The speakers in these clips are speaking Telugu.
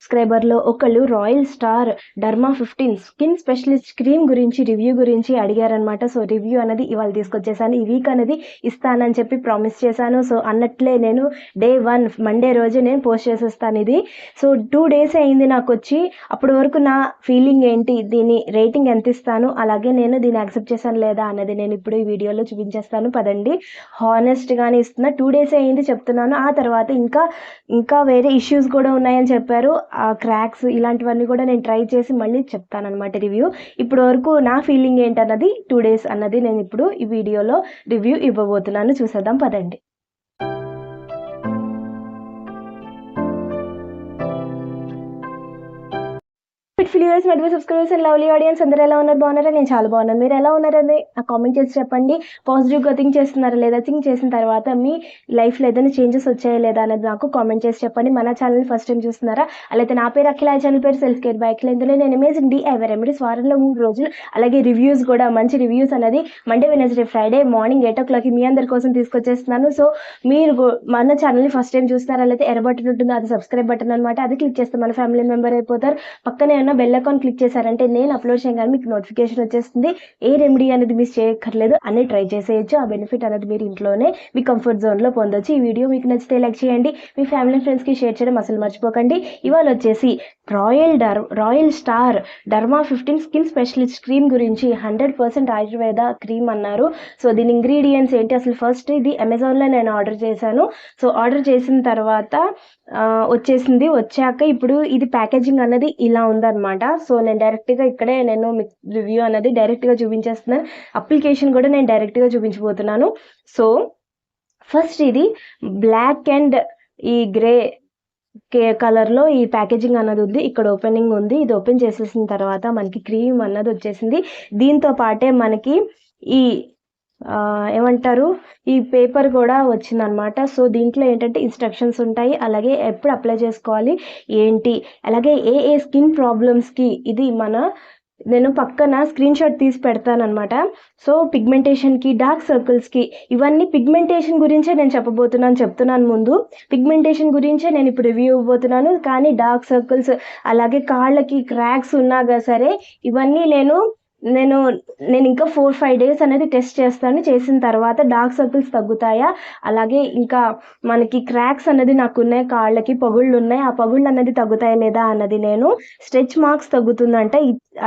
సబ్స్క్రైబర్లో ఒకళ్ళు royal star derma 15 skin specialist cream గురించి రివ్యూ గురించి అడిగారనమాట. సో రివ్యూ అనేది ఇవాళ తీసుకొచ్చేసాను. ఈ వీక్ అనేది ఇస్తానని చెప్పి ప్రామిస్ చేశాను. సో అన్నట్లే నేను డే 1 మండే రోజు నేను పోస్ట్ చేసేస్తాను ఇది. సో 2 డేస్ అయింది నాకు వచ్చి. అప్పటి వరకు నా ఫీలింగ్ ఏంటి, దీని రేటింగ్ ఎంత ఇస్తాను, అలాగే నేను దీన్ని యాక్సెప్ట్ చేశాను లేదా అన్నది నేను ఇప్పుడు ఈ వీడియోలో చూపించేస్తాను. పదండి, హానెస్ట్గానే ఇస్తున్నా. 2 డేస్ అయింది చెప్తున్నాను. ఆ తర్వాత ఇంకా వేరే ఇష్యూస్ కూడా ఉన్నాయని చెప్పారు. ఆ క్రాక్స్ ఇలాంటివన్నీ కూడా నేను ట్రై చేసి మళ్ళీ చెప్తాను అనమాట రివ్యూ. ఇప్పటి వరకు నా ఫీలింగ్ ఏంటన్నది 2 డేస్ అన్నది నేను ఇప్పుడు ఈ వీడియోలో రివ్యూ ఇవ్వబోతున్నాను. చూసేద్దాం పదండి. ఫిలియర్స్ మెడివల్ సబ్స్క్రైబర్స్ అండ్ లవ్లీ ఆడియన్స్ అందరూ ఎలా ఉన్నారు? బాగున్నారా? నేను చాలా బాగున్నాను. మీరు ఎలా ఉన్నారని కామెంట్ చేసి చెప్పండి. పాజిటివ్గా థింక్ చేస్తున్నారా లేదా, థింక్ చేసిన తర్వాత మీ లైఫ్లో ఏదైనా చేంజెస్ వచ్చాయా లేదా అనేది నాకు కామెంట్ చేసి చెప్పండి. మన ఛానల్ ఫస్ట్ టైం చూస్తున్నారా? అలాగే నా పేరు అఖిల, ఛానల్ పేరు సెల్ఫ్ కేర్ బై అఖిల. ఇందులో నేను అమేజింగ్ DIY రెమెడీస్ వారంలో 3 రోజులు, అలాగే రివ్యూస్ కూడా మంచి రివ్యూస్ అనేది Monday, Wednesday, Friday morning 8 o'clock మీ అందరి కోసం తీసుకొచ్చేస్తున్నాను. సో మీరు మన ఛానల్ని ఫస్ట్ టైం చూస్తున్నారా? లేదా ఎర్ర బటన్ ఉంటుంది, అది సబ్స్క్రైబ్ బటన్ అనమాట. అది క్లిక్ చేస్తే మన ఫ్యామిలీ మెంబర్ అయిపోతారు. పక్కనే ఉన్న బెల్ ఐకాన్ క్లిక్ చేశారంటే నేను అప్లోడ్ చేయగానే మీకు నోటిఫికేషన్ వచ్చేస్తుంది. ఏ రెమెడీ అనేది మిస్ చేయక్కర్లేదు, అన్నీ ట్రై చేసేయచ్చు. ఆ బెనిఫిట్ అనేది మీరు ఇంట్లోనే మీ కంఫర్ట్ జోన్లో పొందొచ్చు. ఈ వీడియో మీకు నచ్చితే లైక్ చేయండి, మీ ఫ్యామిలీ ఫ్రెండ్స్కి షేర్ చేయడం అసలు మర్చిపోకండి. ఇవాళ వచ్చేసి royal star derma 15 skin specialist cream గురించి 100% ఆయుర్వేద క్రీమ్ అన్నారు. సో దీని ఇంగ్రీడియంట్స్ ఏంటి అసలు? ఫస్ట్ ఇది అమెజాన్లో నేను ఆర్డర్ చేశాను. సో ఆర్డర్ చేసిన తర్వాత వచ్చేసింది. వచ్చాక ఇప్పుడు ఇది ప్యాకేజింగ్ అన్నది ఇలా ఉందన్నమాట. సో నేను డైరెక్ట్గా ఇక్కడే నేను రివ్యూ అనేది డైరెక్ట్గా చూపించేస్తున్నాను. అప్లికేషన్ కూడా నేను డైరెక్ట్గా చూపించబోతున్నాను. సో ఫస్ట్ ఇది బ్లాక్ అండ్ ఈ గ్రే కలర్లో ఈ ప్యాకేజింగ్ అన్నది ఉంది. ఇక్కడ ఓపెనింగ్ ఉంది. ఇది ఓపెన్ చేసేసిన తర్వాత మనకి క్రీమ్ అన్నది వచ్చేసింది. దీంతో పాటే మనకి ఈ ఏమంటారు, ఈ పేపర్ కూడా వచ్చిందనమాట. సో దీంట్లో ఏంటంటే ఇన్స్ట్రక్షన్స్ ఉంటాయి, అలాగే ఎప్పుడు అప్లై చేసుకోవాలి ఏంటి, అలాగే ఏ స్కిన్ ప్రాబ్లమ్స్కి ఇది నేను పక్కన స్క్రీన్ షాట్ తీసి పెడతానమాట. సో పిగ్మెంటేషన్కి, డార్క్ సర్కిల్స్కి, ఇవన్నీ పిగ్మెంటేషన్ గురించే నేను చెప్తున్నాను ముందు. పిగ్మెంటేషన్ గురించే నేను ఇప్పుడు రివ్యూ ఇవ్వబోతున్నాను. కానీ డార్క్ సర్కిల్స్, అలాగే కాళ్ళకి క్రాక్స్ ఉన్నాగా సరే, ఇవన్నీ నేను ఇంకా 4-5 డేస్ అనేది టెస్ట్ చేస్తాను. చేసిన తర్వాత డార్క్ సర్కిల్స్ తగ్గుతాయా, అలాగే ఇంకా మనకి క్రాక్స్ అనేది నాకు ఉన్నాయి, కాళ్ళకి పగుళ్ళు ఉన్నాయి, ఆ పగుళ్ళు అనేది తగ్గుతాయా లేదా అన్నది నేను స్ట్రెచ్ మార్క్స్ తగ్గుతుందంట.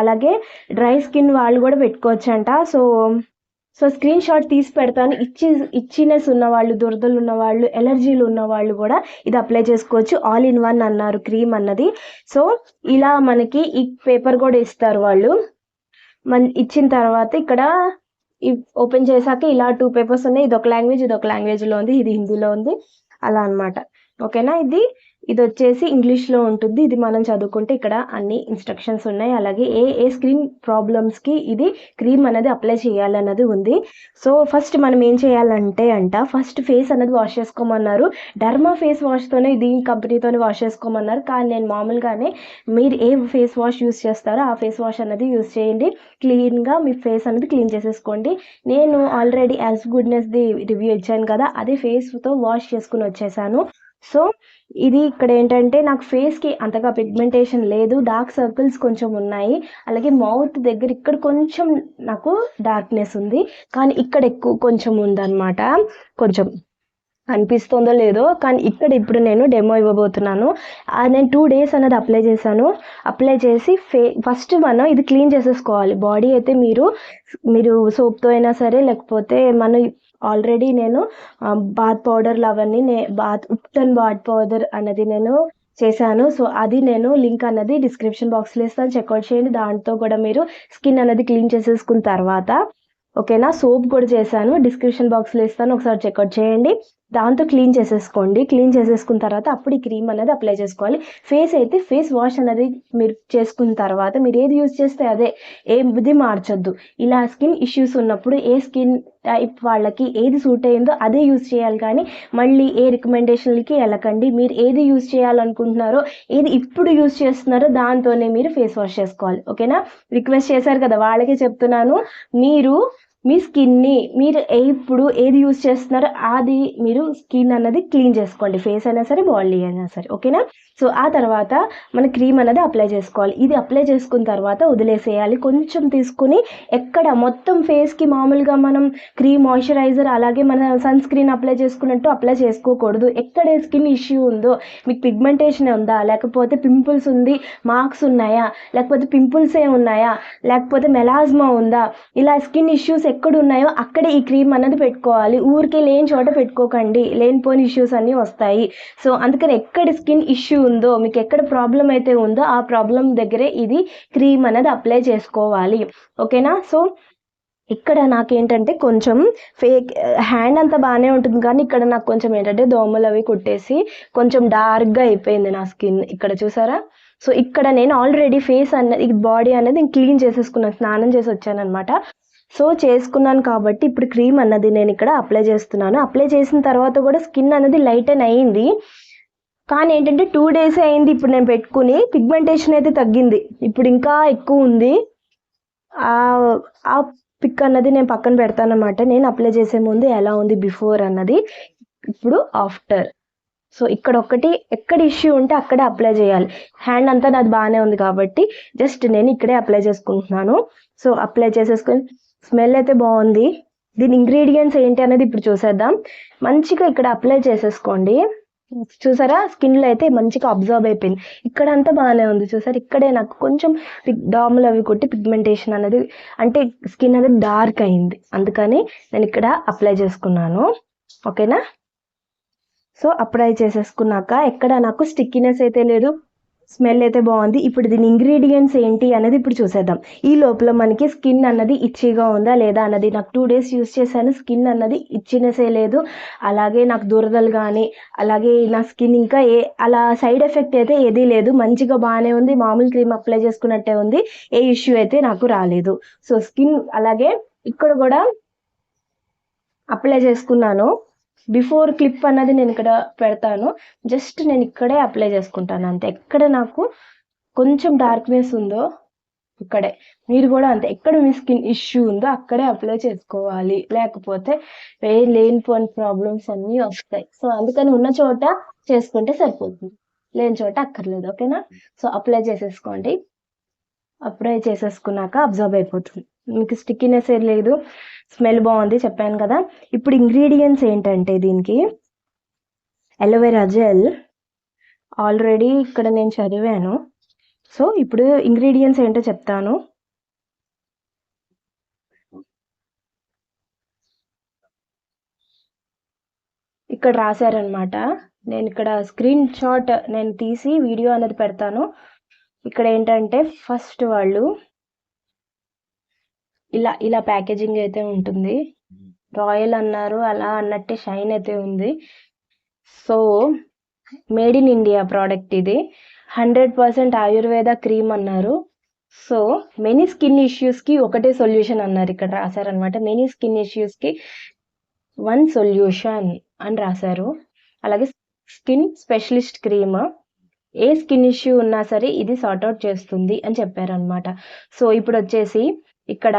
అలాగే డ్రై స్కిన్ వాళ్ళు కూడా పెట్టుకోవచ్చంట. సో స్క్రీన్ షాట్ తీసి పెడతాను. ఇచ్చినెస్ ఉన్నవాళ్ళు, దురదలు ఉన్నవాళ్ళు, ఎలర్జీలు ఉన్నవాళ్ళు కూడా ఇది అప్లై చేసుకోవచ్చు. ఆల్ ఇన్ వన్ అన్నారు క్రీమ్ అన్నది. సో ఇలా మనకి ఈ పేపర్ కూడా ఇస్తారు వాళ్ళు. ఇచ్చిన తర్వాత ఇక్కడ ఓపెన్ చేశాక ఇలా 2 పేపర్స్ ఉన్నాయి. ఇది ఒక లాంగ్వేజ్, ఇది ఒక లాంగ్వేజ్లో ఉంది, ఇది హిందీలో ఉంది, అలా అనమాట. ఓకేనా? ఇది వచ్చేసి ఇంగ్లీష్లో ఉంటుంది. ఇది మనం చదువుకుంటే ఇక్కడ అన్ని ఇన్స్ట్రక్షన్స్ ఉన్నాయి. అలాగే ఏ స్కిన్ ప్రాబ్లమ్స్కి ఇది క్రీమ్ అనేది అప్లై చేయాలన్నది ఉంది. సో ఫస్ట్ మనం ఏం చేయాలంటే ఫస్ట్ ఫేస్ అనేది వాష్ చేసుకోమన్నారు. డర్మా ఫేస్ వాష్తోనే, దీని కంపెనీతోనే వాష్ చేసుకోమన్నారు. కానీ నేను మామూలుగానే మీరు ఏ ఫేస్ వాష్ యూస్ చేస్తారో ఆ ఫేస్ వాష్ అనేది యూస్ చేయండి. క్లీన్గా మీ ఫేస్ అనేది క్లీన్ చేసేసుకోండి. నేను ఆల్రెడీ యాజ్ గుడ్నెస్ది రివ్యూ ఇచ్చాను కదా, అదే ఫేస్తో వాష్ చేసుకుని వచ్చేసాను. సో ఇది ఇక్కడ ఏంటంటే నాకు ఫేస్కి అంతగా పిగ్మెంటేషన్ లేదు, డార్క్ సర్కిల్స్ కొంచెం ఉన్నాయి, అలాగే మౌత్ దగ్గర ఇక్కడ కొంచెం నాకు డార్క్నెస్ ఉంది, కానీ ఇక్కడ ఎక్కువ కొంచెం ఉందన్నమాట. కొంచెం అనిపిస్తుందో లేదో, కానీ ఇక్కడ ఇప్పుడు నేను డెమో ఇవ్వబోతున్నాను. నేను 2 డేస్ అనేది అప్లై చేశాను. అప్లై చేసి ఫస్ట్ మనం ఇది క్లీన్ చేసేసుకోవాలి. బాడీ అయితే మీరు సోప్తో అయినా సరే, లేకపోతే ఆల్రెడీ నేను బాత్ పౌడర్లు అవన్నీ ఉప్టన్ బాత్ పౌడర్ అన్నది నేను చేశాను. సో అది నేను లింక్ అన్నది డిస్క్రిప్షన్ బాక్స్లో ఇస్తాను, చెక్అవుట్ చేయండి. దాంతో కూడా మీరు స్కిన్ అనేది క్లీన్ చేసేసుకున్న తర్వాత, ఓకేనా, సోప్ కూడా చేశాను, డిస్క్రిప్షన్ బాక్స్లో ఇస్తాను, ఒకసారి చెక్అవుట్ చేయండి. దాంతో క్లీన్ చేసేసుకోండి. క్లీన్ చేసేసుకున్న తర్వాత అప్పుడు ఈ క్రీమ్ అనేది అప్లై చేసుకోవాలి. ఫేస్ అయితే ఫేస్ వాష్ అనేది మీరు చేసుకున్న తర్వాత మీరు ఏది యూజ్ చేస్తే అదే, ఏది మార్చొద్దు. ఇలా స్కిన్ ఇష్యూస్ ఉన్నప్పుడు ఏ స్కిన్ టైప్ వాళ్ళకి ఏది సూట్ అయ్యిందో అదే యూజ్ చేయాలి, కానీ మళ్ళీ ఏ రికమెండేషన్లకి వెళ్ళకండి. మీరు ఏది యూజ్ చేయాలనుకుంటున్నారో, ఏది ఇప్పుడు యూజ్ చేస్తున్నారో దాంతోనే మీరు ఫేస్ వాష్ చేసుకోవాలి. ఓకేనా? రిక్వెస్ట్ చేశారు కదా, వాళ్ళకే చెప్తున్నాను. మీరు మీ స్కిన్ని మీరు ఇప్పుడు ఏది యూజ్ చేస్తున్నారో అది మీరు స్కిన్ అన్నది క్లీన్ చేసుకోండి. ఫేస్ అయినా సరే, బాడీ అయినా సరే. ఓకేనా? సో ఆ తర్వాత మన క్రీమ్ అనేది అప్లై చేసుకోవాలి. ఇది అప్లై చేసుకున్న తర్వాత వదిలేసేయాలి. కొంచెం తీసుకుని ఎక్కడ మొత్తం ఫేస్కి మామూలుగా మనం క్రీమ్, మాయిశ్చరైజర్ అలాగే మన సన్ స్క్రీన్ అప్లై చేసుకున్నట్టు అప్లై చేసుకోకూడదు. ఎక్కడ స్కిన్ ఇష్యూ ఉందో, మీకు పిగ్మెంటేషన్ ఉందా, లేకపోతే పింపుల్స్ ఉంది, మార్క్స్ ఉన్నాయా, లేకపోతే పింపుల్సే ఉన్నాయా, లేకపోతే మెలాజ్మా ఉందా, ఇలా స్కిన్ ఇష్యూస్ ఎక్కడ ఉన్నాయో అక్కడే ఈ క్రీమ్ అనేది పెట్టుకోవాలి. ఊరికే లేని చోట పెట్టుకోకండి, లేనిపోని ఇష్యూస్ అన్నీ వస్తాయి. సో అందుకని ఎక్కడ స్కిన్ ఇష్యూ ఉందో, మీకు ఎక్కడ ప్రాబ్లం అయితే ఉందో ఆ ప్రాబ్లం దగ్గరే ఇది క్రీమ్ అనేది అప్లై చేసుకోవాలి. ఓకేనా? సో ఇక్కడ నాకేంటంటే కొంచెం హ్యాండ్ అంతా బాగానే ఉంటుంది, కానీ ఇక్కడ నాకు కొంచెం ఏంటంటే దోమలు అవి కుట్టేసి కొంచెం డార్క్గా అయిపోయింది నా స్కిన్. ఇక్కడ చూసారా? సో ఇక్కడ నేను ఆల్రెడీ ఫేస్ అన్నది, బాడీ అనేది నేను క్లీన్ చేసేసుకున్నాను, స్నానం చేసి వచ్చాను అనమాట. సో చేసుకున్నాను కాబట్టి ఇప్పుడు క్రీమ్ అన్నది నేను ఇక్కడ అప్లై చేస్తున్నాను. అప్లై చేసిన తర్వాత కూడా స్కిన్ అనేది లైటన్ అయ్యింది, కానీ ఏంటంటే 2 days అయింది ఇప్పుడు నేను పెట్టుకుని. పిగ్మెంటేషన్ అయితే తగ్గింది, ఇప్పుడు ఇంకా ఎక్కువ ఉంది. ఆ పిక్ అన్నది నేను పక్కన పెడతాను అనమాట. నేను అప్లై చేసే ముందు ఎలా ఉంది బిఫోర్ అన్నది, ఇప్పుడు ఆఫ్టర్. సో ఇక్కడ ఒకటి ఎక్కడ ఇష్యూ ఉంటే అక్కడే అప్లై చేయాలి. హ్యాండ్ అంతా నాది బాగానే ఉంది కాబట్టి జస్ట్ నేను ఇక్కడే అప్లై చేసుకుంటున్నాను. సో అప్లై చేసేసుకొని స్మెల్ అయితే బాగుంది. దీని ఇంగ్రీడియంట్స్ ఏంటి అనేది ఇప్పుడు చూసేద్దాం. మంచిగా ఇక్కడ అప్లై చేసేసుకోండి. చూసారా? స్కిన్లో అయితే మంచిగా అబ్జర్వ్ అయిపోయింది. ఇక్కడ అంతా బాగానే ఉంది. చూసారా? ఇక్కడే నాకు కొంచెం డాములు అవి కొట్టి పిగ్మెంటేషన్ అనేది, అంటే స్కిన్ అనేది డార్క్ అయింది, అందుకని నేను ఇక్కడ అప్లై చేసుకున్నాను. ఓకేనా? సో అప్లై చేసేసుకున్నాక ఎక్కడ నాకు స్టిక్కినెస్ అయితే లేదు, స్మెల్ అయితే బాగుంది. ఇప్పుడు దీని ఇంగ్రీడియంట్స్ ఏంటి అనేది ఇప్పుడు చూసేద్దాం. ఈ లోపల మనకి స్కిన్ అన్నది ఇచ్చిగా ఉందా లేదా అన్నది, నాకు 2 days యూస్ చేశాను, స్కిన్ అన్నది ఇచ్చినెసే లేదు, అలాగే నాకు దురదలు కానీ అలాగే నా స్కిన్ ఇంకా అలా సైడ్ ఎఫెక్ట్ అయితే ఏదీ లేదు, మంచిగా బాగానే ఉంది, మామూలు క్రీమ్ అప్లై చేసుకున్నట్టే ఉంది, ఏ ఇష్యూ అయితే నాకు రాలేదు. సో స్కిన్ అలాగే ఇక్కడ కూడా అప్లై చేసుకున్నాను. బిఫోర్ క్లిప్ అన్నది నేను ఇక్కడ పెడతాను, జస్ట్ నేను ఇక్కడే అప్లై చేసుకుంటాను అంతే. ఎక్కడ నాకు కొంచెం డార్క్నెస్ ఉందో ఇక్కడే, మీరు కూడా అంతే, ఎక్కడ మీ స్కిన్ ఇష్యూ ఉందో అక్కడే అప్లై చేసుకోవాలి, లేకపోతే లేనిపోని ప్రాబ్లమ్స్ అన్నీ వస్తాయి. సో అందుకని ఉన్న చోట చేసుకుంటే సరిపోతుంది, లేని చోట అక్కర్లేదు. ఓకేనా? సో అప్లై చేసేసుకోండి. అప్లై చేసేసుకున్నాక అబ్జర్వ్ అయిపోతుంది, మీకు స్టిక్కినెస్ ఏం లేదు, స్మెల్ బాగుంది, చెప్పాను కదా. ఇప్పుడు ఇంగ్రీడియంట్స్ ఏంటంటే దీనికి అలోవెరా జెల్ ఆల్రెడీ ఇక్కడ నేను చదివాను. సో ఇప్పుడు ఇంగ్రీడియంట్స్ ఏంటో చెప్తాను. ఇక్కడ రాశారనమాట, నేను ఇక్కడ స్క్రీన్ షాట్ నేను తీసి వీడియో అనేది పెడతాను. ఇక్కడ ఏంటంటే ఫస్ట్ వాళ్ళు ఇలా ఇలా ప్యాకేజింగ్ అయితే ఉంటుంది, రాయల్ అన్నారు, అలా అన్నట్టే షైన్ అయితే ఉంది. So made in India product ఇది, 100% ఆయుర్వేద క్రీమ్ అన్నారు. సో మెనీ స్కిన్ ఇష్యూస్కి ఒకటే సొల్యూషన్ అన్నారు, ఇక్కడ రాశారనమాట. మెనీ స్కిన్ ఇష్యూస్కి 1 సొల్యూషన్ అని రాశారు. అలాగే స్కిన్ స్పెషలిస్ట్ క్రీమ్, ఏ స్కిన్ ఇష్యూ ఉన్నా సరే ఇది సార్ట్అవుట్ చేస్తుంది అని చెప్పారనమాట. సో ఇప్పుడు వచ్చేసి ఇక్కడ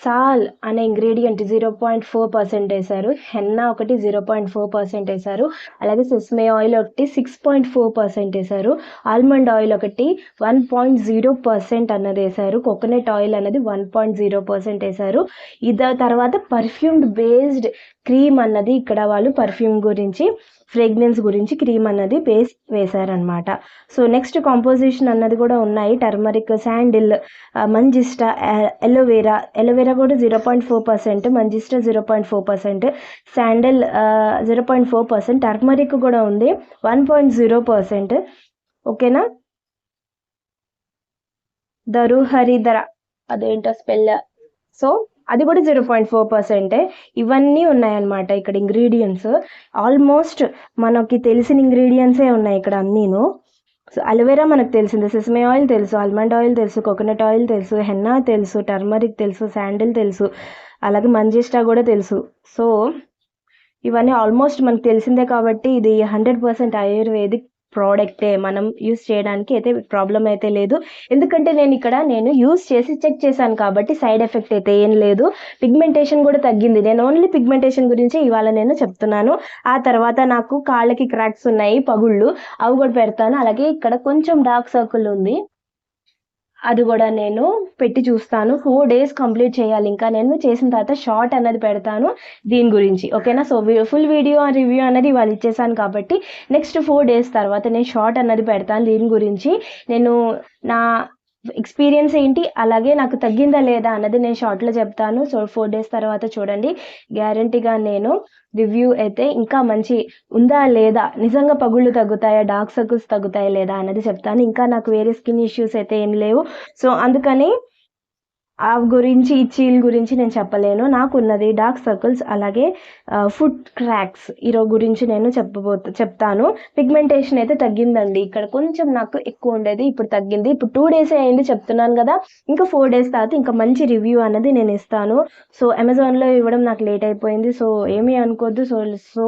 సాల్ అనే ఇంగ్రీడియంట్ 0.4% వేశారు, హెన్నా ఒకటి 0.4% వేశారు, అలాగే సెస్మే ఆయిల్ ఒకటి 6.4% వేశారు, ఆల్మండ్ ఆయిల్ ఒకటి 1.0% అన్నది వేశారు, కోకోనట్ ఆయిల్ అనేది 1.0% వేశారు. ఇది తర్వాత పర్ఫ్యూమ్డ్ బేస్డ్ క్రీమ్ అన్నది ఇక్కడ వాళ్ళు పర్ఫ్యూమ్ గురించి, ఫ్రేగ్రెన్స్ గురించి క్రీమ్ అన్నది బేస్ వేశారనమాట. సో నెక్స్ట్ కాంపోజిషన్ అన్నది కూడా ఉన్నాయి, టర్మరిక్, శాండిల్, మంజిస్టా, ఎలోవేరా కూడా 0.4%, మంజిస్టా 0.4%, శాండిల్ 0.4%, టర్మరిక్ కూడా ఉంది 1.0%. ఓకేనా? దరుహరిదర అదేంటో స్పెల్, సో అది కూడా 0.4%. ఇవన్నీ ఉన్నాయన్నమాట ఇక్కడ ఇంగ్రీడియంట్స్. ఆల్మోస్ట్ మనకి తెలిసిన ఇంగ్రీడియంట్సే ఉన్నాయి ఇక్కడ అన్నీను. సో అలోవెరా మనకు తెలిసింది, సెసమే ఆయిల్ తెలుసు, ఆల్మండ్ ఆయిల్ తెలుసు, కోకోనట్ ఆయిల్ తెలుసు, హెన్నా తెలుసు, టర్మరిక్ తెలుసు, శాండిల్ తెలుసు, అలాగే మంజిస్టా కూడా తెలుసు. సో ఇవన్నీ ఆల్మోస్ట్ మనకు తెలిసిందే కాబట్టి ఇది 100% ఆయుర్వేదిక్ ప్రోడక్టే, మనం యూస్ చేయడానికి అయితే ప్రాబ్లం అయితే లేదు. ఎందుకంటే నేను యూస్ చేసి చెక్ చేశాను కాబట్టి సైడ్ ఎఫెక్ట్ అయితే ఏం లేదు. పిగ్మెంటేషన్ కూడా తగ్గింది. నేను ఓన్లీ పిగ్మెంటేషన్ గురించి ఇవాళ నేను చెప్తున్నాను. ఆ తర్వాత నాకు కాళ్ళకి క్రాక్స్ ఉన్నాయి, పగుళ్ళు, అవి కూడా పెడతాను. అలాగే ఇక్కడ కొంచెం డార్క్ సర్కిల్ ఉంది, అది కూడా నేను పెట్టి చూస్తాను. 4 days కంప్లీట్ చేయాలి. ఇంకా నేను చేసిన తర్వాత షార్ట్ అన్నది పెడతాను దీని గురించి, ఓకేనా. సో ఫుల్ వీడియో రివ్యూ అన్నది ఇవాళ ఇచ్చేసాను కాబట్టి నెక్స్ట్ 4 days తర్వాత నేను షార్ట్ అన్నది పెడతాను దీని గురించి. నేను నా ఎక్స్పీరియన్స్ ఏంటి, అలాగే నాకు తగ్గిందా లేదా అన్నది నేను షార్ట్లో చెప్తాను. సో 4 days తర్వాత చూడండి, గ్యారంటీగా నేను రివ్యూ అయితే ఇంకా మంచి ఉందా లేదా, నిజంగా పగుళ్ళు తగ్గుతాయా, డార్క్ సర్కిల్స్ తగ్గుతాయా లేదా అన్నది చెప్తాను. ఇంకా నాకు వేరే స్కిన్ ఇష్యూస్ అయితే ఏం లేవు. సో అందుకని ఆ గురించి, ఈ చీల్ గురించి నేను చెప్పలేను. నాకున్నది డార్క్ సర్కిల్స్ అలాగే ఫుట్ క్రాక్స్ గురించి నేను చెప్తాను. పిగ్మెంటేషన్ అయితే తగ్గిందండి. ఇక్కడ కొంచెం నాకు ఎక్కువ ఉండేది, ఇప్పుడు తగ్గింది. ఇప్పుడు 2 days అయింది చెప్తున్నాను కదా, ఇంకా 4 days తర్వాత ఇంకా మంచి రివ్యూ అనేది నేను ఇస్తాను. సో అమెజాన్లో ఇవ్వడం నాకు లేట్ అయిపోయింది, సో ఏమీ అనుకోద్దు. సో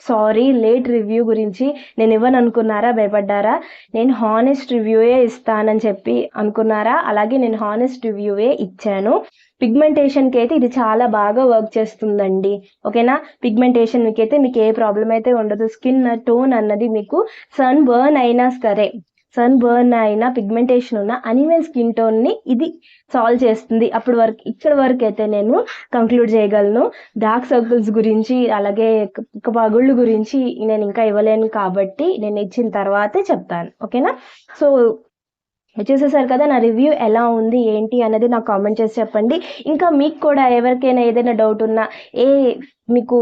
సారీ లేట్ రివ్యూ గురించి. నేను ఇవ్వను అనుకున్నారా, భయపడ్డారా? నేను హానెస్ట్ రివ్యూయే ఇస్తానని చెప్పి అనుకున్నారా? అలాగే నేను హానెస్ట్ రివ్యూయే ఇచ్చాను. పిగ్మెంటేషన్కి అయితే ఇది చాలా బాగా వర్క్ చేస్తుందండి, ఓకేనా. పిగ్మెంటేషన్కి అయితే మీకు ఏ ప్రాబ్లం అయితే ఉండదు. స్కిన్ టోన్ అన్నది మీకు సన్ బర్న్ అయినా సరే, సన్ బర్న్ అయినా, పిగ్మెంటేషన్ ఉన్న అనివెన్ స్కిన్ టోన్ని ఇది సాల్వ్ చేస్తుంది. ఇక్కడ వరకు అయితే నేను కంక్లూడ్ చేయగలను. డార్క్ సర్కిల్స్ గురించి అలాగే పగుళ్ళు గురించి నేను ఇంకా ఇవ్వలేను కాబట్టి నేను ఇచ్చిన తర్వాతే చెప్తాను, ఓకేనా. సో చూసేసారు కదా, నా రివ్యూ ఎలా ఉంది ఏంటి అన్నది నాకు కామెంట్ చేసి చెప్పండి. ఇంకా మీకు కూడా ఎవరికైనా ఏదైనా డౌట్ ఉన్నా, మీకు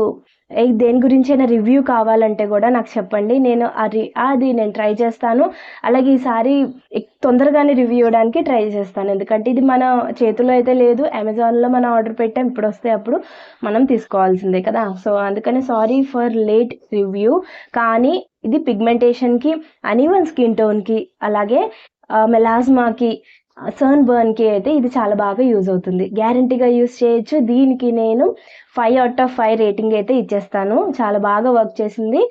దేని గురించి అయినా రివ్యూ కావాలంటే కూడా నాకు చెప్పండి. నేను అది నేను ట్రై చేస్తాను. అలాగే ఈసారి తొందరగానే రివ్యూ ఇవ్వడానికి ట్రై చేస్తాను. ఎందుకంటే ఇది మన చేతిలో అయితే లేదు, అమెజాన్లో మనం ఆర్డర్ పెట్టాం, ఇప్పుడు వస్తే అప్పుడు మనం తీసుకోవాల్సిందే కదా. సో అందుకని సారీ ఫర్ లేట్ రివ్యూ. కానీ ఇది పిగ్మెంటేషన్కి, అనీవెన్ స్కిన్ టోన్కి, అలాగే మెలాస్మాకి, సన్ బర్న్కి అయితే ఇది చాలా బాగా యూజ్ అవుతుంది. గ్యారంటీగా యూజ్ చేయొచ్చు. దీనికి నేను 5 out of 5 రేటింగ్ అయితే ఇచ్చేస్తాను. చాలా బాగా వర్క్ చేసింది.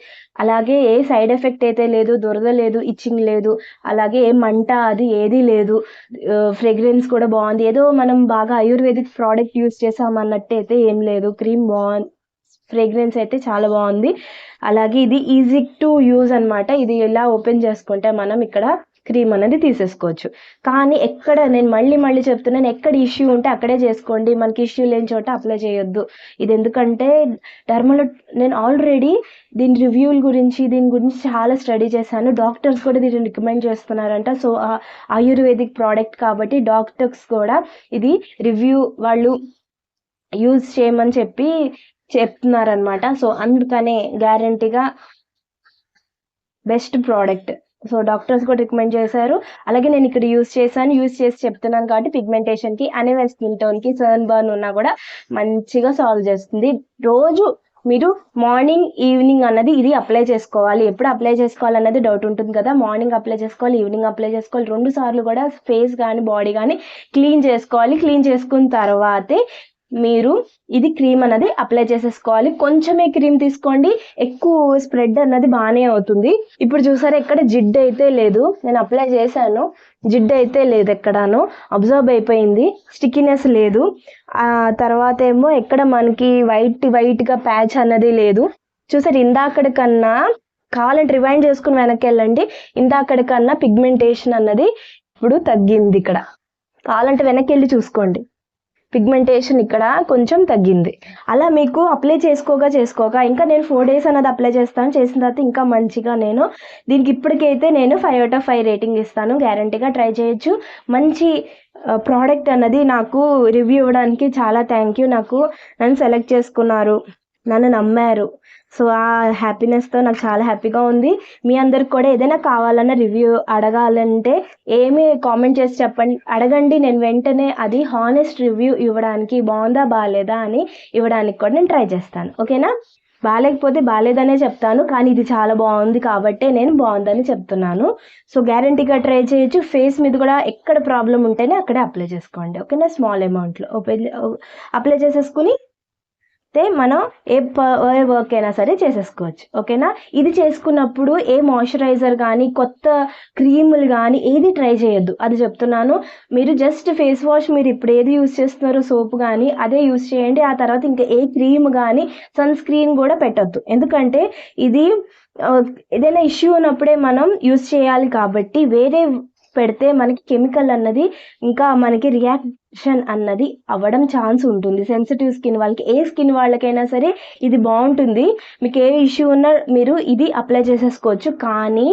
అలాగే ఏ సైడ్ ఎఫెక్ట్ అయితే లేదు, దురద లేదు, ఇచ్చింగ్ లేదు, అలాగే ఏ మంట అది ఏదీ లేదు. ఫ్రేగ్రెన్స్ కూడా బాగుంది. ఏదో మనం బాగా ఆయుర్వేదిక్ ప్రోడక్ట్ యూజ్ చేసామన్నట్టు అయితే ఏం లేదు. క్రీమ్ బాగుంది, ఫ్రేగ్రెన్స్ అయితే చాలా బాగుంది. అలాగే ఇది ఈజీ టు యూజ్ అనమాట. ఇది ఇలా ఓపెన్ చేసుకుంటే మనం ఇక్కడ క్రీమ్ అనేది తీసేసుకోవచ్చు. కానీ నేను మళ్ళీ చెప్తున్నాను, ఎక్కడ ఇష్యూ ఉంటే అక్కడే చేసుకోండి, మనకి ఇష్యూ లేని చోట అప్లై చేయొద్దు. ఇది ఎందుకంటే నేను ఆల్రెడీ దీని రివ్యూల గురించి, దీని గురించి చాలా స్టడీ చేశాను. డాక్టర్స్ కూడా దీన్ని రికమెండ్ చేస్తున్నారంట. సో ఆయుర్వేదిక్ ప్రోడక్ట్ కాబట్టి డాక్టర్స్ కూడా ఇది రివ్యూ వాళ్ళు యూజ్ చేయమని చెప్తున్నారనమాట. సో అందుకనే గ్యారంటీగా బెస్ట్ ప్రోడక్ట్. సో డాక్టర్స్ కూడా రికమెండ్ చేశారు. అలాగే నేను ఇక్కడ యూజ్ చేసి చెప్తున్నాను కాబట్టి పిగ్మెంటేషన్కి, అనీవెన్ స్కిన్ టోన్కి, సన్ బర్న్ ఉన్నా కూడా మంచిగా సాల్వ్ చేస్తుంది. రోజు మీరు మార్నింగ్ ఈవినింగ్ అన్నది ఇది అప్లై చేసుకోవాలి. ఎప్పుడు అప్లై చేసుకోవాలన్నది డౌట్ ఉంటుంది కదా. మార్నింగ్ అప్లై చేసుకోవాలి, ఈవినింగ్ అప్లై చేసుకోవాలి. 2 సార్లు కూడా ఫేస్ కానీ బాడీ కానీ క్లీన్ చేసుకోవాలి. క్లీన్ చేసుకున్న తర్వాతే మీరు ఇది క్రీమ్ అన్నది అప్లై చేసేసుకోవాలి. కొంచెమే క్రీమ్ తీసుకోండి, ఎక్కువ స్ప్రెడ్ అన్నది బాగానే అవుతుంది. ఇప్పుడు చూసారా, ఎక్కడ జిడ్డు అయితే లేదు. నేను అప్లై చేశాను, జిడ్డు అయితే లేదు, ఎక్కడాను అబ్జర్వ్ అయిపోయింది, స్టిక్కినెస్ లేదు. ఆ తర్వాత ఏమో ఎక్కడ మనకి వైట్గా ప్యాచ్ అన్నది లేదు. చూసారు, ఇందాకడి కన్నా కావాలంటే రివైండ్ చేసుకుని వెనక్కి వెళ్ళండి. ఇందాకడి కన్నా పిగ్మెంటేషన్ అన్నది ఇప్పుడు తగ్గింది. ఇక్కడ కావాలంటే వెనక్కి వెళ్ళి చూసుకోండి, పిగ్మెంటేషన్ ఇక్కడ కొంచెం తగ్గింది. అలా మీకు అప్లై చేసుకోక ఇంకా నేను 4 days అన్నది అప్లై చేస్తాను. చేసిన తర్వాత ఇంకా మంచిగా నేను దీనికి ఇప్పటికైతే నేను 5 out of 5 రేటింగ్ ఇస్తాను. గ్యారంటీగా ట్రై చేయొచ్చు. మంచి ప్రోడక్ట్ అన్నది నాకు రివ్యూ ఇవ్వడానికి చాలా థ్యాంక్ యూ. నన్ను సెలెక్ట్ చేసుకున్నారు, నన్ను నమ్మారు. సో ఆ హ్యాపీనెస్తో నాకు చాలా హ్యాపీగా ఉంది. మీ అందరికి కూడా ఏదైనా కావాలన్నా రివ్యూ అడగాలంటే ఏమీ కామెంట్ చేసి అడగండి. నేను వెంటనే అది హానెస్ట్ రివ్యూ ఇవ్వడానికి, బాగుందా బాగాలేదా అని ఇవ్వడానికి కూడా నేను ట్రై చేస్తాను, ఓకేనా. బాగాలేకపోతే బాగాలేదనే చెప్తాను, కానీ ఇది చాలా బాగుంది కాబట్టి నేను బాగుందని చెప్తున్నాను. సో గ్యారంటీగా ట్రై చేయొచ్చు. ఫేస్ మీద కూడా ఎక్కడ ప్రాబ్లం ఉంటేనే అక్కడే అప్లై చేసుకోండి, ఓకేనా. స్మాల్ అమౌంట్లో అప్లై చేసేసుకుని మనం ఏ వర్క్ అయినా సరే చేసేసుకోవచ్చు. ఓకేనా? ఇది చేసుకున్నప్పుడు ఏ మాయిశ్చరైజర్ కానీ కొత్త క్రీములు కానీ ఏది ట్రై చేయొద్దు, అది చెప్తున్నాను. మీరు జస్ట్ ఫేస్ వాష్ మీరు ఇప్పుడు ఏది యూస్ చేస్తున్నారో సోప్ కానీ అదే యూస్ చేయండి. ఆ తర్వాత ఇంకా ఏ క్రీమ్ కానీ సన్ స్క్రీన్ కూడా పెట్టొద్దు. ఎందుకంటే ఇది ఏదైనా ఇష్యూ ఉన్నప్పుడే మనం యూస్ చేయాలి కాబట్టి వేరే పెడితే మనకి కెమికల్ అన్నది ఇంకా మనకి రియాక్షన్ అన్నది అవ్వడం ఛాన్స్ ఉంటుంది. సెన్సిటివ్ స్కిన్ వాళ్ళకి, ఏ స్కిన్ వాళ్ళకైనా సరే ఇది బాగుంటుంది. మీకు ఏ ఇష్యూ ఉన్నా మీరు ఇది అప్లై చేసేసుకోవచ్చు. కానీ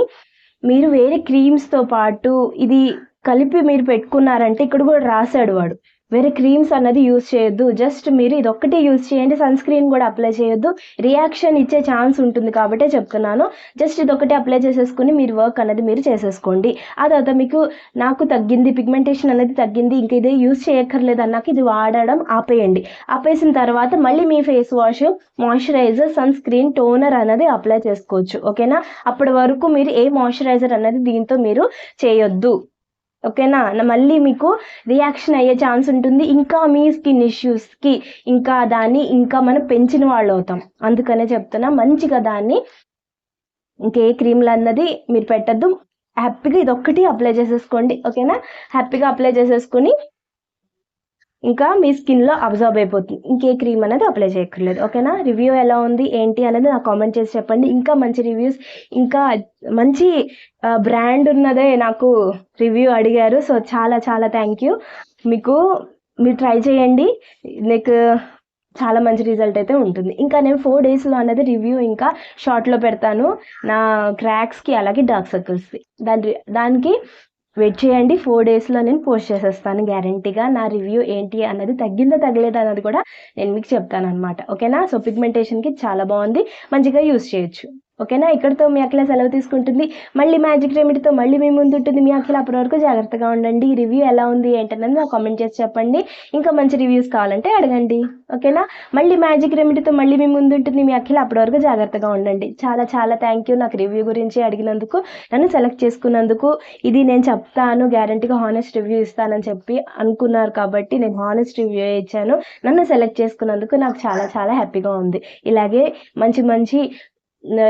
మీరు వేరే క్రీమ్స్తో పాటు ఇది కలిపి మీరు పెట్టుకున్నారంటే ఇక్కడ కూడా రాశాడు వాడు, వేరే క్రీమ్స్ అన్నది యూస్ చేయొద్దు. జస్ట్ మీరు ఇది ఒక్కటే యూస్ చేయండి, సన్ స్క్రీన్ కూడా అప్లై చేయొద్దు, రియాక్షన్ ఇచ్చే ఛాన్స్ ఉంటుంది కాబట్టే చెప్తున్నాను. జస్ట్ ఇది ఒకటే అప్లై చేసేసుకుని మీరు వర్క్ అనేది మీరు చేసేసుకోండి. ఆ తర్వాత మీకు నాకు తగ్గింది, పిగ్మెంటేషన్ అనేది తగ్గింది, ఇంక ఇదే యూస్ చేయక్కర్లేదు అన్నాక ఇది వాడడం ఆపేయండి. ఆపేసిన తర్వాత మళ్ళీ మీ face wash, moisturiser, sunscreen, toner అనేది అప్లై చేసుకోవచ్చు. ఓకేనా? అప్పటి వరకు మీరు ఏ మాయిశ్చరైజర్ అనేది దీంతో మీరు చేయొద్దు. ఓకేనా? మళ్ళీ మీకు రియాక్షన్ అయ్యే ఛాన్స్ ఉంటుంది. ఇంకా మీ స్కిన్ ఇష్యూస్కి ఇంకా దాన్ని ఇంకా మనం పెంచిన వాళ్ళు అవుతాం. అందుకనే చెప్తున్నా, మంచిగా దాన్ని ఇంకే క్రీమ్లు అన్నది మీరు పెట్టద్దు. హ్యాపీగా ఇదొక్కటి అప్లై చేసేసుకోండి. ఓకేనా? హ్యాపీగా అప్లై చేసేసుకొని ఇంకా మీ స్కిన్లో అబ్జర్వ్ అయిపోతుంది. ఇంకే క్రీమ్ అనేది అప్లై చేయక్కర్లేదు. ఓకేనా? రివ్యూ ఎలా ఉంది ఏంటి అనేది నాకు కామెంట్ చేసి చెప్పండి. ఇంకా మంచి రివ్యూస్, ఇంకా మంచి బ్రాండ్ ఉన్నదే నాకు రివ్యూ అడిగారు. సో చాలా చాలా థ్యాంక్ యూ. మీరు ట్రై చేయండి, మీకు చాలా మంచి రిజల్ట్ అయితే ఉంటుంది. ఇంకా నేను 4 డేస్లో అనేది రివ్యూ ఇంకా షార్ట్లో పెడతాను, నా క్రాక్స్కి అలాగే డార్క్ సర్కిల్స్కి. దానికి వెయిట్ చేయండి. 4 డేస్లో నేను పోస్ట్ చేసేస్తాను గ్యారంటీగా. నా రివ్యూ ఏంటి అన్నది, తగ్గిందా తగ్గలేదా అన్నది కూడా నేను మీకు చెప్తాను అనమాట. ఓకేనా? సో పిగ్మెంటేషన్కి చాలా బాగుంది, మంచిగా యూస్ చేయొచ్చు. ఓకేనా? ఇక్కడితో మీ అఖిల సెలవు తీసుకుంటుంది. మళ్ళీ మ్యాజిక్ రెమెడీతో మళ్ళీ మీ ముందు ఉంటుంది మీ అఖిల. అప్పటి వరకు జాగ్రత్తగా ఉండండి. రివ్యూ ఎలా ఉంది ఏంటన్నది నాకు కామెంట్ చేసి చెప్పండి. ఇంకా మంచి రివ్యూస్ కావాలంటే అడగండి. ఓకేనా? మళ్ళీ మ్యాజిక్ రెమెడీతో మళ్ళీ మీ ముందు ఉంటుంది మీ అఖిల. అప్పటి వరకు జాగ్రత్తగా ఉండండి. చాలా చాలా థ్యాంక్ యూ నాకు రివ్యూ గురించి అడిగినందుకు, నన్ను సెలెక్ట్ చేసుకున్నందుకు. ఇది నేను చెప్తాను గ్యారంటీగా హానెస్ట్ రివ్యూ ఇస్తానని చెప్పి అనుకున్నారు కాబట్టి నేను హానెస్ట్ రివ్యూ ఇచ్చాను. నన్ను సెలెక్ట్ చేసుకున్నందుకు నాకు చాలా చాలా హ్యాపీగా ఉంది. ఇలాగే మంచి మంచి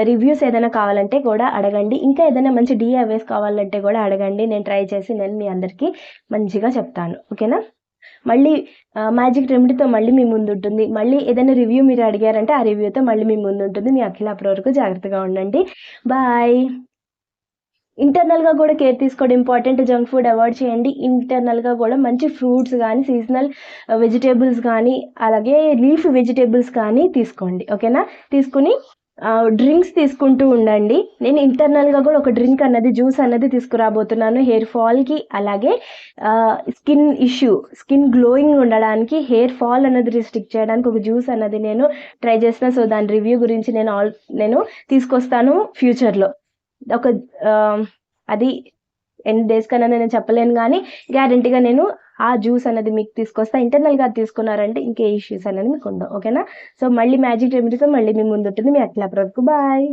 రివ్యూస్ ఏదైనా కావాలంటే కూడా అడగండి. ఇంకా ఏదైనా మంచి DIYs కావాలంటే కూడా అడగండి. నేను ట్రై చేసి నేను మీ అందరికీ మంచిగా చెప్తాను. ఓకేనా? మళ్ళీ మ్యాజిక్ రెమెడీతో మళ్ళీ మీ ముందు ఉంటుంది. మళ్ళీ ఏదైనా రివ్యూ మీరు అడిగారంటే ఆ రివ్యూతో మళ్ళీ మీ ముందు ఉంటుంది మీ అఖిల. అప్పటి వరకు జాగ్రత్తగా ఉండండి. బాయ్. ఇంటర్నల్గా కూడా కేర్ తీసుకోవడం ఇంపార్టెంట్. జంక్ ఫుడ్ అవాయిడ్ చేయండి. ఇంటర్నల్గా కూడా మంచి ఫ్రూట్స్ కానీ, సీజనల్ వెజిటేబుల్స్ కానీ, అలాగే లీఫ్ వెజిటేబుల్స్ కానీ తీసుకోండి. ఓకేనా? తీసుకుని డ్రింక్స్ తీసుకుంటూ ఉండండి. నేను ఇంటర్నల్గా కూడా ఒక డ్రింక్ అన్నది, జ్యూస్ అన్నది తీసుకురాబోతున్నాను హెయిర్ ఫాల్కి, అలాగే స్కిన్ ఇష్యూ, స్కిన్ గ్లోయింగ్ ఉండడానికి, హెయిర్ ఫాల్ అన్నది రిస్ట్రిక్ట్ చేయడానికి ఒక జ్యూస్ అన్నది నేను ట్రై చేసిన. సో దాని రివ్యూ గురించి నేను తీసుకొస్తాను ఫ్యూచర్లో. ఒక అది ఎన్ని డేస్ కన్నా నేను చెప్పలేను, కానీ గ్యారంటీగా నేను ఆ జ్యూస్ అనేది మీకు తీసుకొస్తా. ఇంటర్నల్గా తీసుకున్నారంటే ఇంకే ఇష్యూస్ అనేది మీకు ఉండవు. ఓకేనా? సో మళ్ళీ మ్యాజిక్ రెమెడీతో మళ్ళీ మీ ముందు ఉంటుంది మీ అఖిల. వరకు బాయ్.